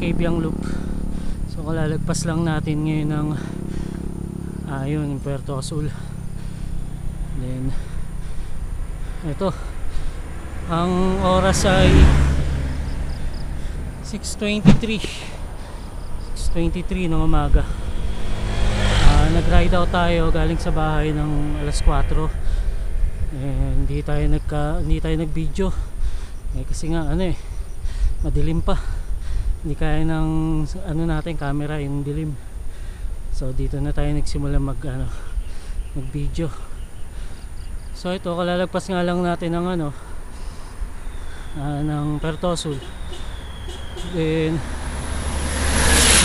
Cabiang Loop. So kalalagpas lang natin ngayon ng yun, Puerto Azul. Then ito, ang oras ay 6:23 ng umaga. Nag-ride out tayo galing sa bahay ng alas 4. Hindi tayo nag-video kasi nga madilim pa, hindi kaya ng natin camera yung dilim. So dito na tayo nagsimula mag-video. So ito, kalalagpas nga lang natin ng ng Puerto Azul. Then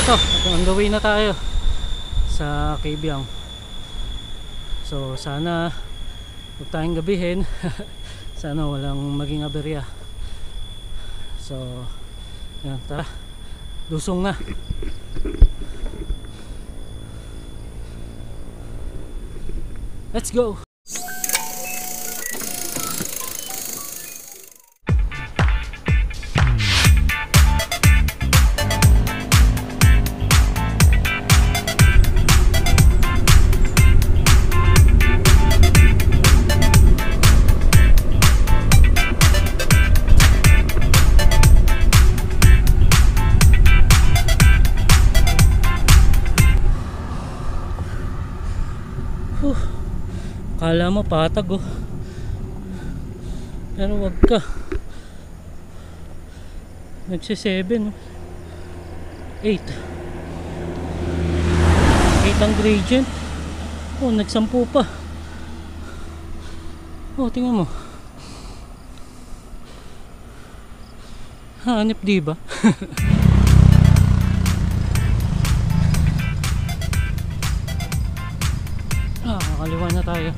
ito, on the way na tayo sa Cabiang. So sana huwag tayong gabihin. Sana walang maging aberya. So yan, tara, lusong na. Let's go. Kala mo patag pero wag ka, nagsi-7 8 ang gradient. Nagsampu pa. Tingnan mo, hanip diba? Kaliwa na tayo.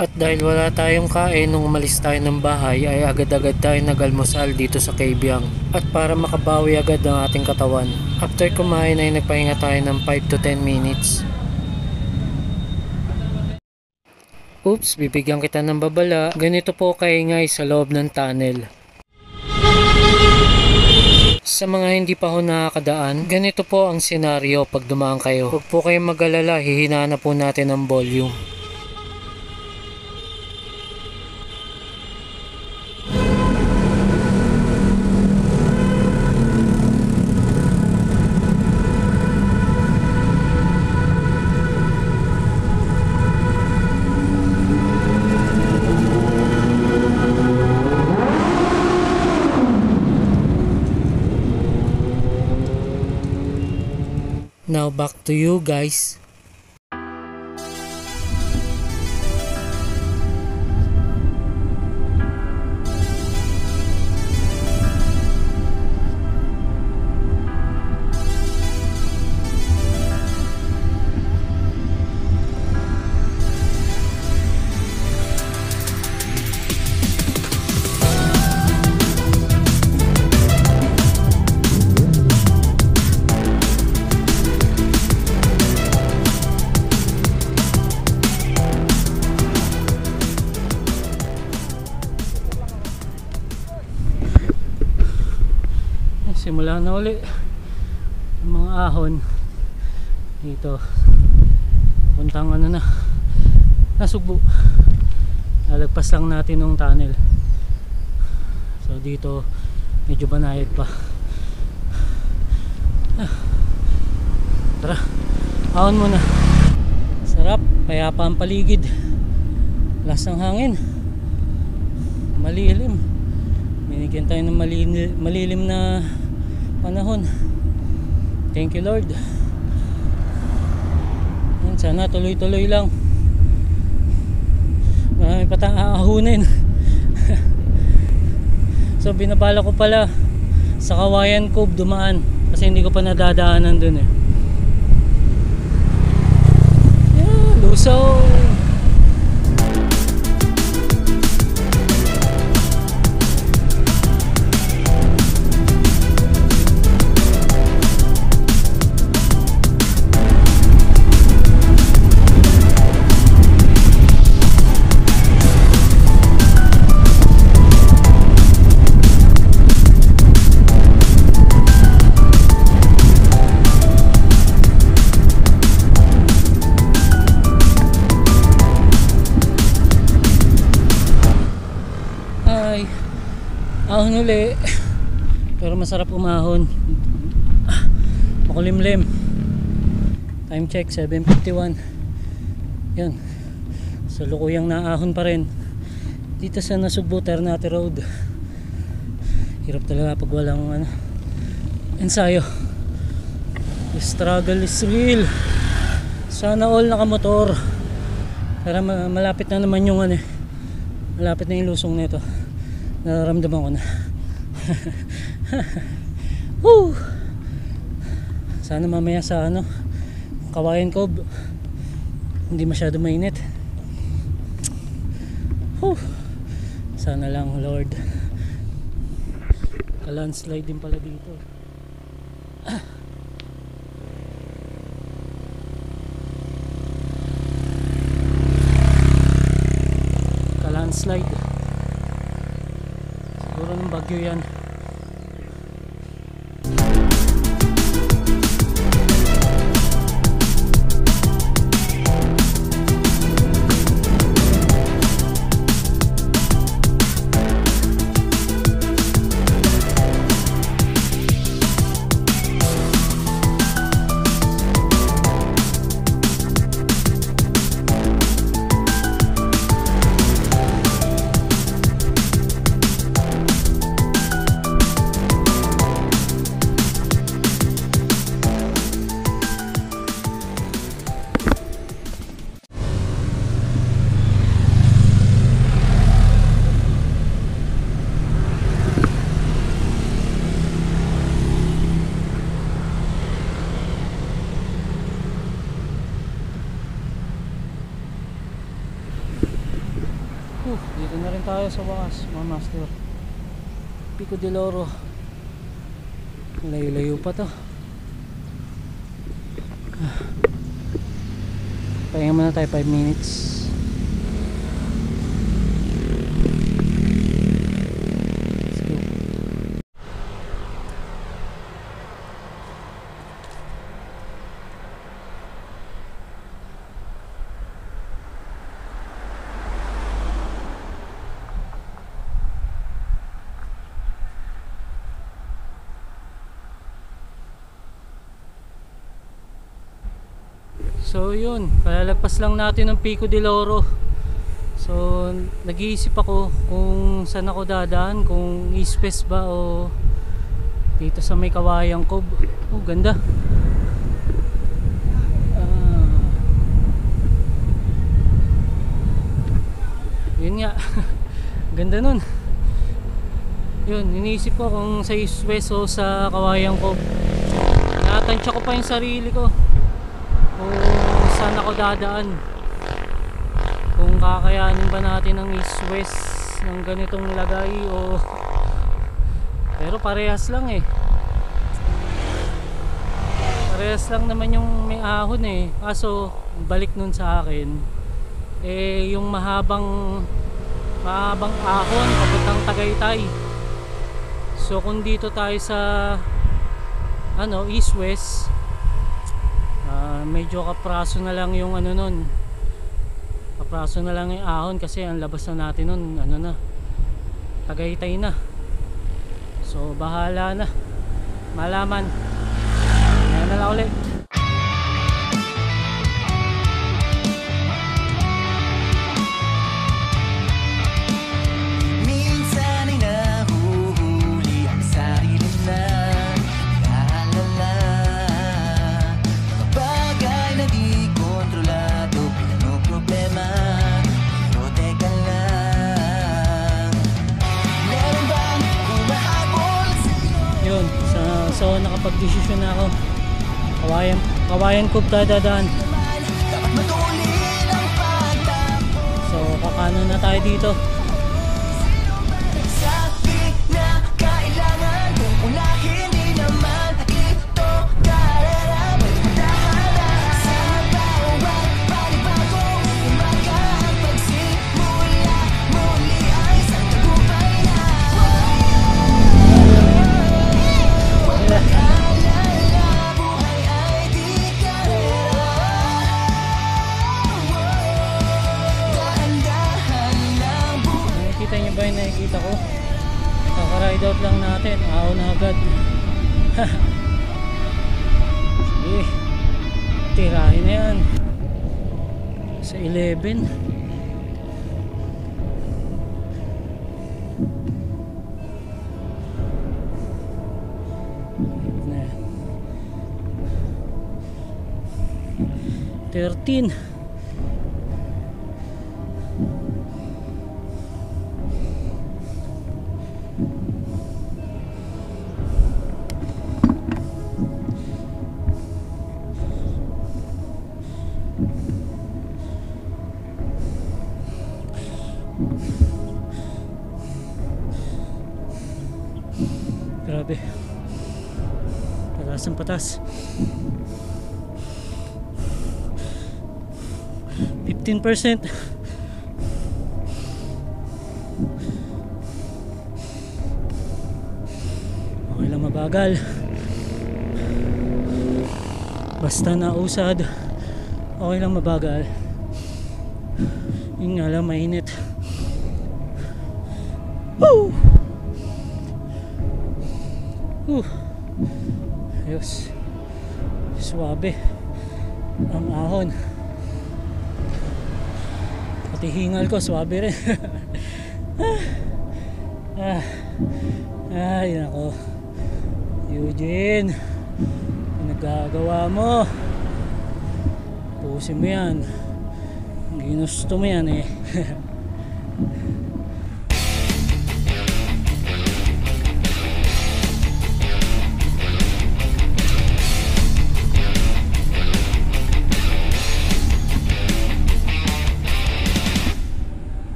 At dahil wala tayong kain nung umalis tayo ng bahay, ay agad-agad tayo nag-almusal dito sa Cabiang. At para makabawi agad ang ating katawan, after kumain ay nagpahinga tayo ng 5 to 10 minutes. Oops, bibigyan kita ng babala. Ganito po kaingay sa loob ng tunnel. Sa mga hindi pa ho nakakadaan, ganito po ang senaryo pag dumaan kayo. Huwag po kayong mag-alala, hihinaan na po natin ang volume. Now back to you guys. Simula na uli yung mga ahon dito puntang Nasugbu. Lalagpas lang natin ng tunnel. So dito medyo banayad pa. Tara, ahon muna. Sarap, payapa ang paligid, lakas ng hangin, malilim. Binigyan tayo ng malilim na panahon. Thank you Lord. Sana tuloy-tuloy lang. Marami pa tayong aahunin. So binabala ko pala sa Kawayan Cove dumaan kasi hindi ko pa nadadaanan dun eh. Yeah, Lusaw. Ahon uli, pero masarap umahon. Makulimlim. Time check 7:51. Yan, so lukuyang naahon pa rin dito sa Nasugbu Ternate Road. Hirap talaga pag walang ensayo. The struggle is real. Sana all nakamotor para malapit na naman yung malapit na yung lusong nito. Nararamdaman ko na. Woo! Sana mamaya sa Kawayan Cove hindi masyado mainit. Woo! Sana lang Lord. Landslide din pala dito. Landslide. Siguro ng bagyo yan. Dito na rin tayo sa wakas mga master. Pico del Oro. Layo-layo pa to. Pahinga muna tayo 5 minutes. Let's go. So yun, kalalagpas lang natin ng Pico del Oro. So nag-iisip ako kung saan ako dadaan, kung East West ba o dito sa may Kawayan Cove. Oh, ganda. Yun nga. Ganda nun. Yun, iniisip ko kung sa East West o sa Kawayan Cove. Nakatansya ko pa yung sarili ko kung saan ako dadaan, kung kakayanin ba natin ang East West ng ganitong lagay o pero parehas lang parehas lang naman yung may ahon kaso balik nun sa akin yung mahabang ahon papuntang Tagaytay. So kung dito tayo sa East West, medyo kapraso na lang yung nun, kapraso na lang yung ahon kasi ang labas na natin nun Tagaytay na. So bahala na, malaman yan na lang ulit. nagdesisyon na ako. Kawayan ko dadaan. So kakanan na tayo dito. Nakikita ko, kaka-ride out lang natin, ahon na agad. Sige, tirahin na yan sa 11. Na 13. Grabe, patas ang patas. 15%. Okay lang mabagal, basta nausad. Okay lang mabagal, yun nga lang mainit. Woo! Ayos, suwabe ang ahon, pati hingal ko suwabe rin. Ay nako Eugene, nagagawa mo, pusin mo yan, ginusto mo yan eh.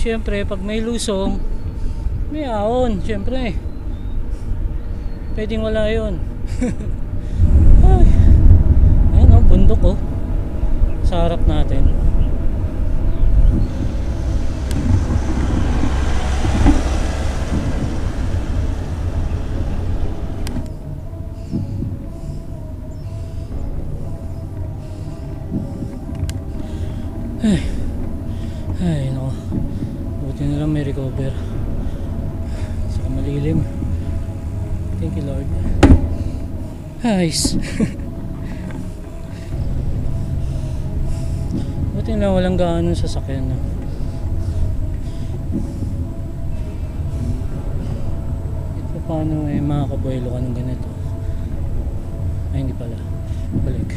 Siyempre pag may lusong may ahon, siyempre pwedeng wala yun. Ay, ayun o, bundok o sa harap natin. Ay nako, buti na lang may recover. Saka malilim. Thank you Lord. Nice. Buti na lang walang gaano sasakyan, no? Ito paano eh makakabuelo ka ng ganito. Ay hindi pala, balik.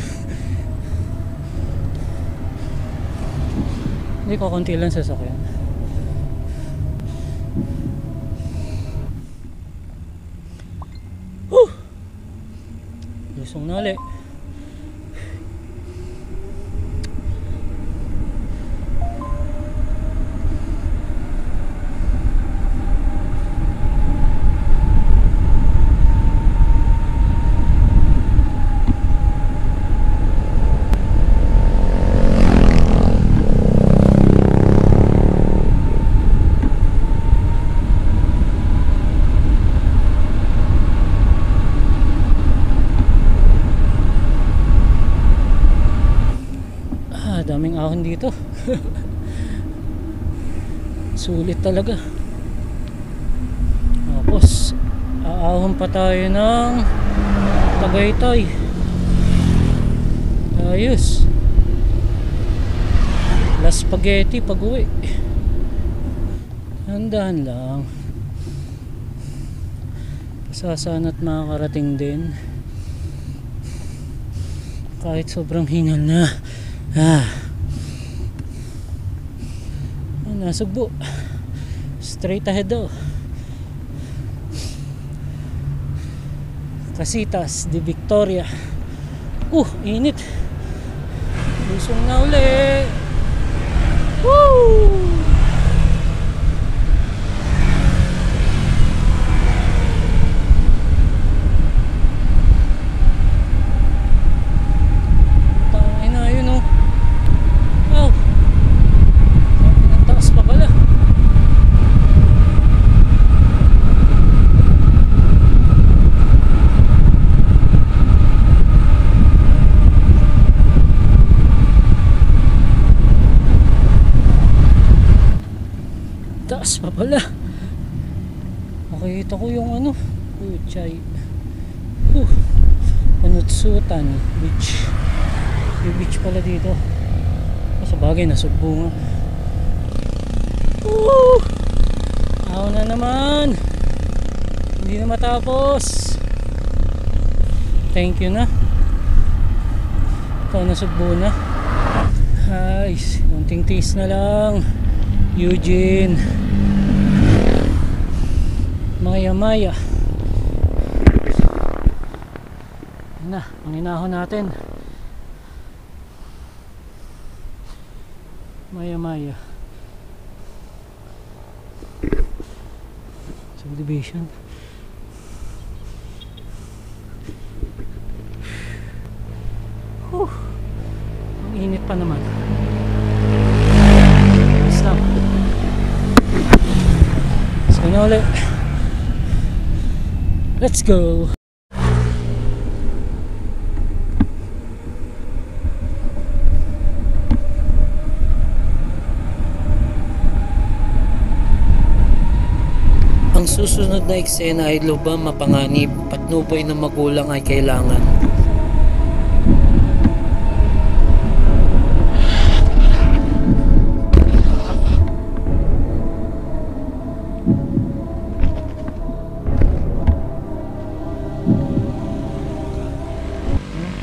Hindi ko, konti lang sasakyan. Lusong na ulit. Daming ahon dito. Sulit talaga. Tapos aahon pa tayo ng Tagaytay. Ayos. Las Spaghetti pag uwi. Handaan lang. Pasasana't makakarating din. kahit sobrang hingal na. Nasugbo. Straight ahead daw. Casitas de Victoria. Init. Lusong na uli. Woo! Taas pa pala. Makikita ko yung ano, Puchay. Panutsutan beach. May beach pala dito. Sa bagay, nasugbo nga. Ako na naman. Hindi na matapos. Thank you na. Ito, nasugbo na. Ay, konting tiis na lang. Eugene, Maya na, panginahon natin. Maya subdivision. Ang init pa naman. Stop. Let's go. Ang susunod na eksena ay lubang mapanganib, patnubay ng magulang ay kailangan.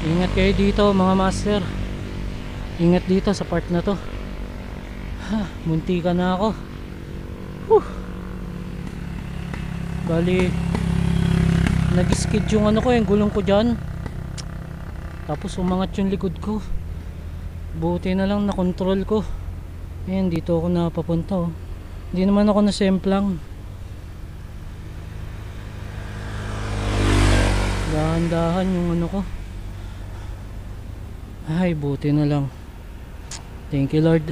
Ingat kayo dito mga master. Ingat dito sa part na to. Munti ka na ako. Bali nag-skid yung ano ko, yung gulong ko dyan. Tapos umangat yung likod ko. Buti na lang na-control ko. Ayan, dito ako napapunta. Hindi naman ako nasemplang. Dahan-dahan yung ano ko. Ay, buti na lang. Thank you Lord.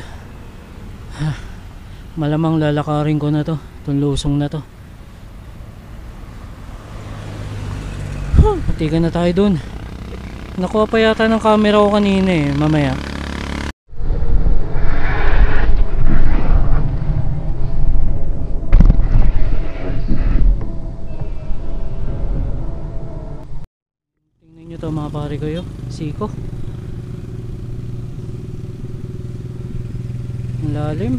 Malamang lalakarin ko na to, itong lusong na to. Patigan na tayo dun. Nakuha pa yata ng camera ko kanina mamaya. Tingnan nyo to mga pare kayo, siko. Ang lalim.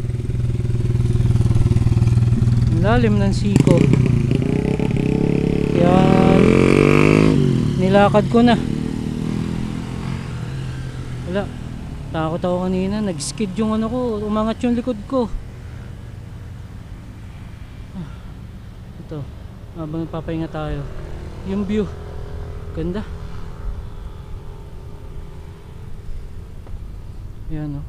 Ang lalim ng siko. Yan. Nilakad ko na. Wala. Takot ako kanina. Nag-skid yung ano ko. Umangat yung likod ko. Ito. Habang papahinga tayo. Yung view. Ganda. Yan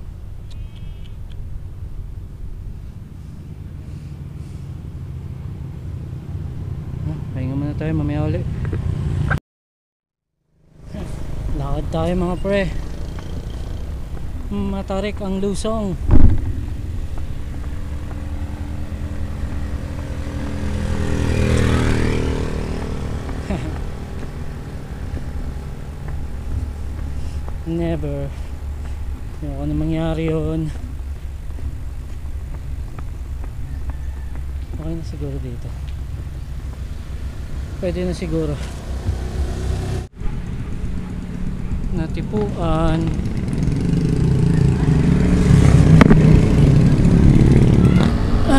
pahinga muna tayo, mamaya ulit. Lakad tayo mga pre. Matarik ang lusong. Never. Ayoko na mangyari yun. Okay na siguro dito. Pwede na siguro. Natipuan.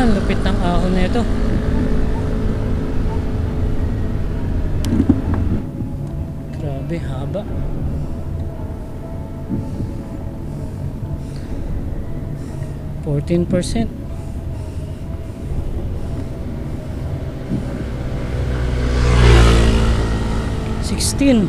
Lupit ng ahon na ito. Grabe, haba. 14%. $16.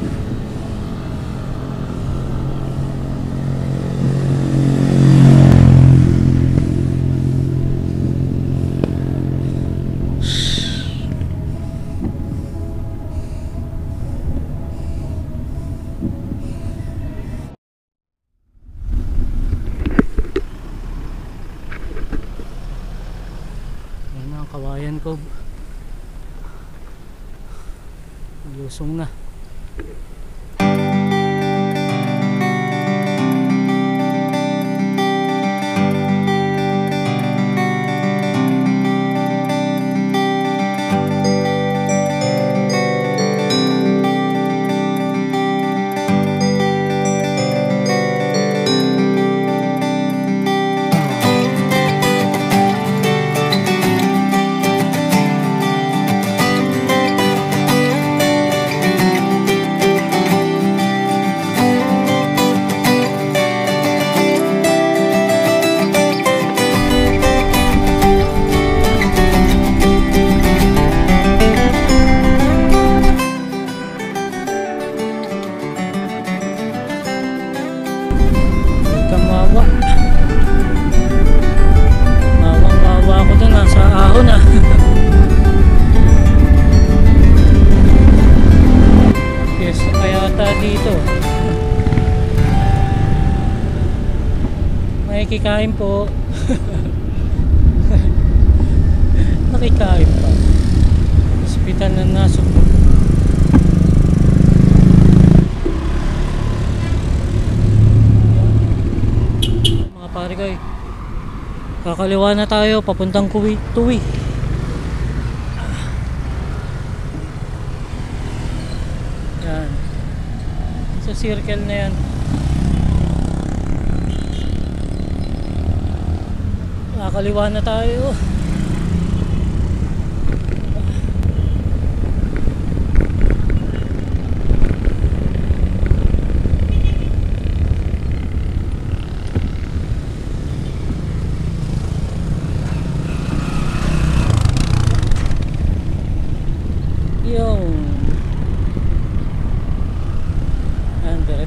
Yan ang Kawayan Cove. Lusong na. Mawang-wawa ako dun, nasa ahon na. Yes, kaya ata dito makikikain po. Nakikain pa. Hospital na nasok. Mga pare ko, kakaliwa na tayo papuntang Tuwi. Yan, sa circle na yan. Kakaliwa na tayo.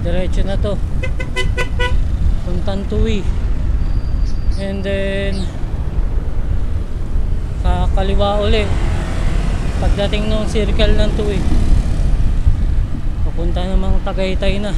Diretso na to puntang Tuwi, and then kakaliwa uli pagdating ng circle ng Tuwi, papunta namang Tagaytay na.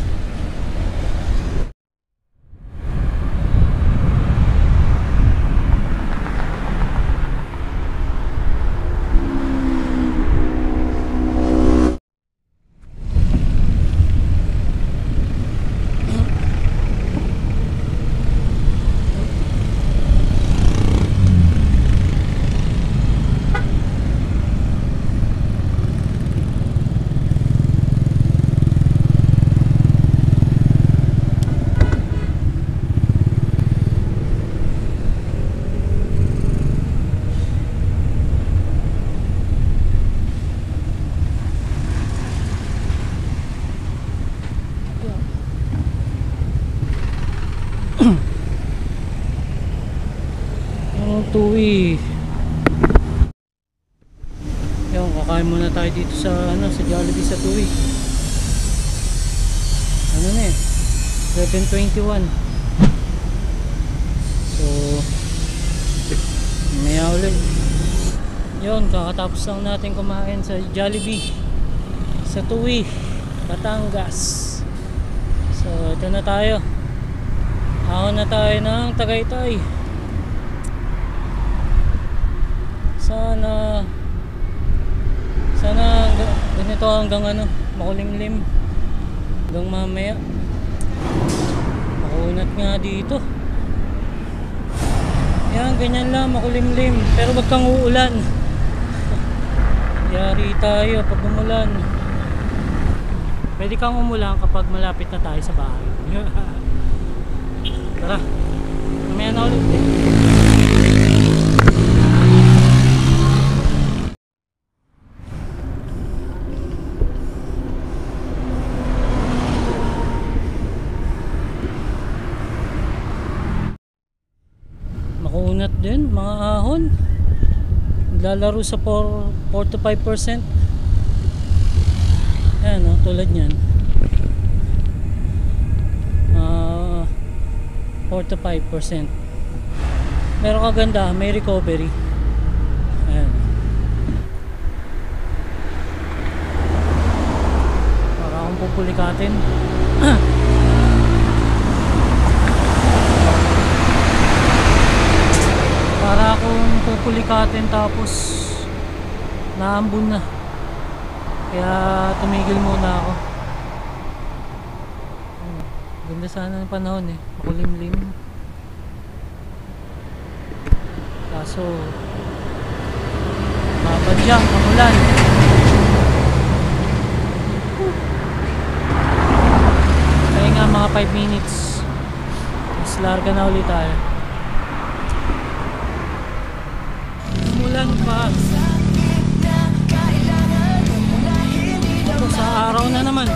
Tuwi. Yung kakain muna tayo dito sa sa Jollibee sa Tuwi. Ano na eh, 11:21. So maya ulit. Yun, kakatapos lang natin kumain sa Jollibee sa Tuwi, Batangas. So ito na tayo, ahon na tayo ng Tagaytay. Sana ganito hanggang makulimlim hanggang mamaya. Makunat nga dito. Yan, ganyan lang, makulimlim, pero wag kang uulan. Yari tayo pag umulan. Pwede kang umulan kapag malapit na tayo sa bahay. Tara, mamaya na ulit. Nakuunat din, mga ahon. Naglalaro sa 4 to 5%. Ayan o, tulad nyan. 4 to 5%. Meron kaganda, may recovery. Ayan. Para akong pupulikatin. Para akong pupulikatin tapos naambun na. Kaya tumigil muna ako. Ganda sana ng panahon eh, makulimlim. Kaso babadyang, mamulan. Kaya nga mga 5 minutes mas larga na ulit tayo. Mulan pa. Tapos sa araw na naman.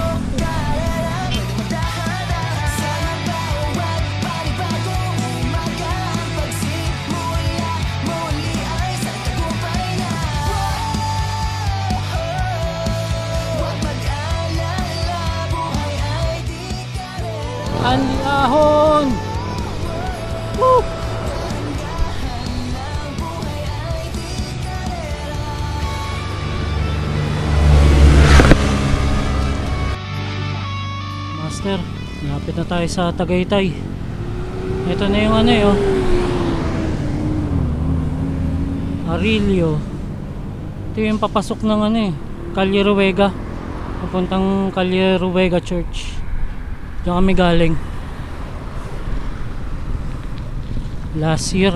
Anli ahon. Woo! Master, lapit na tayo sa Tagaytay. Ito na yung ano yun, Arilio. Ito yung papasok ng ano eh, Calle Ruega, papuntang Calle Ruega Church. Diyan kami galing last year.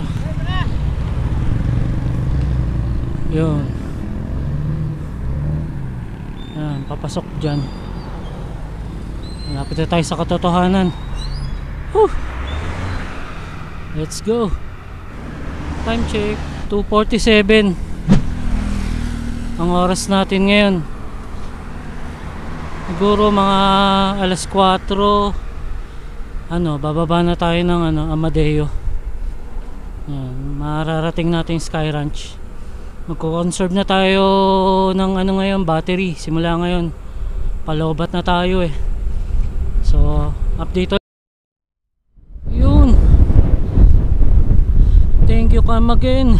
Yun. Yan, papasok dyan. Malapit na tayo sa katotohanan. Whew. Let's go. Time check 2:47. Ang oras natin ngayon siguro mga alas 4. Bababa na tayo ng Amadeo. Yan, mararating natin Sky Ranch. Magko-conserve na tayo ng ngayon, battery. Simula ngayon, palobat na tayo eh. So, update. Yun. Thank you come again.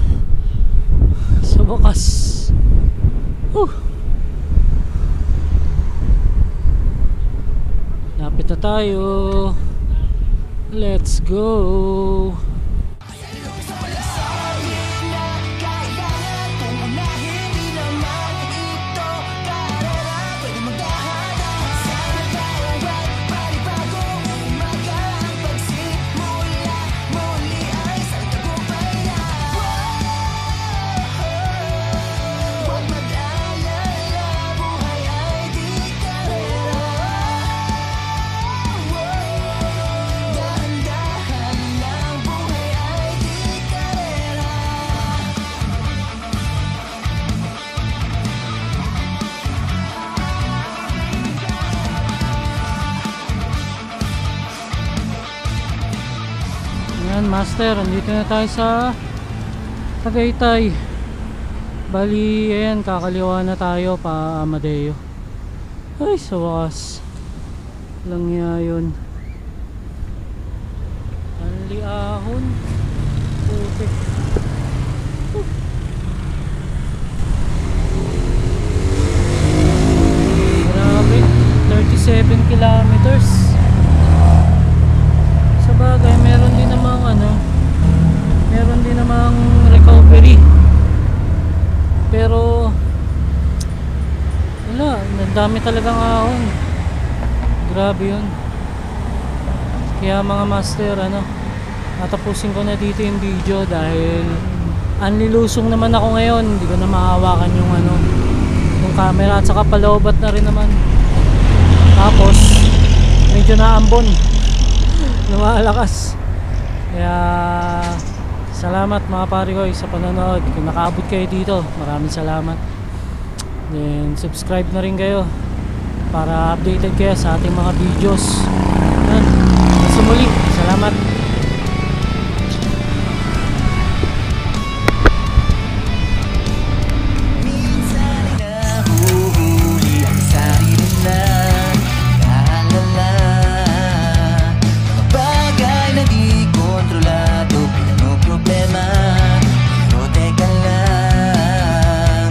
Sa wakas. Lapit na tayo. Let's go. Master, andito na tayo sa Tagaytay. Bali, ayan, kakaliwa na tayo pa Amadeo. Ay, sa wakas lang yun. Anli ahon. Putik. Grabe, 37 kilometers. Sabagay, meron din namang recovery. Pero wala, nadami talagang ahon. Grabe yun. Kaya mga master, tatapusin ko na dito yung video dahil anlilusong naman ako ngayon. Hindi ko na mahawakan yung camera at saka palobat na rin naman. Tapos medyo naambon. Lumalakas. Kaya salamat mga pare ko sa panonood. Kung nakaabot kayo dito, maraming salamat. Then subscribe na rin kayo para updated kayo sa ating mga videos. Yan. Sa muli, salamat.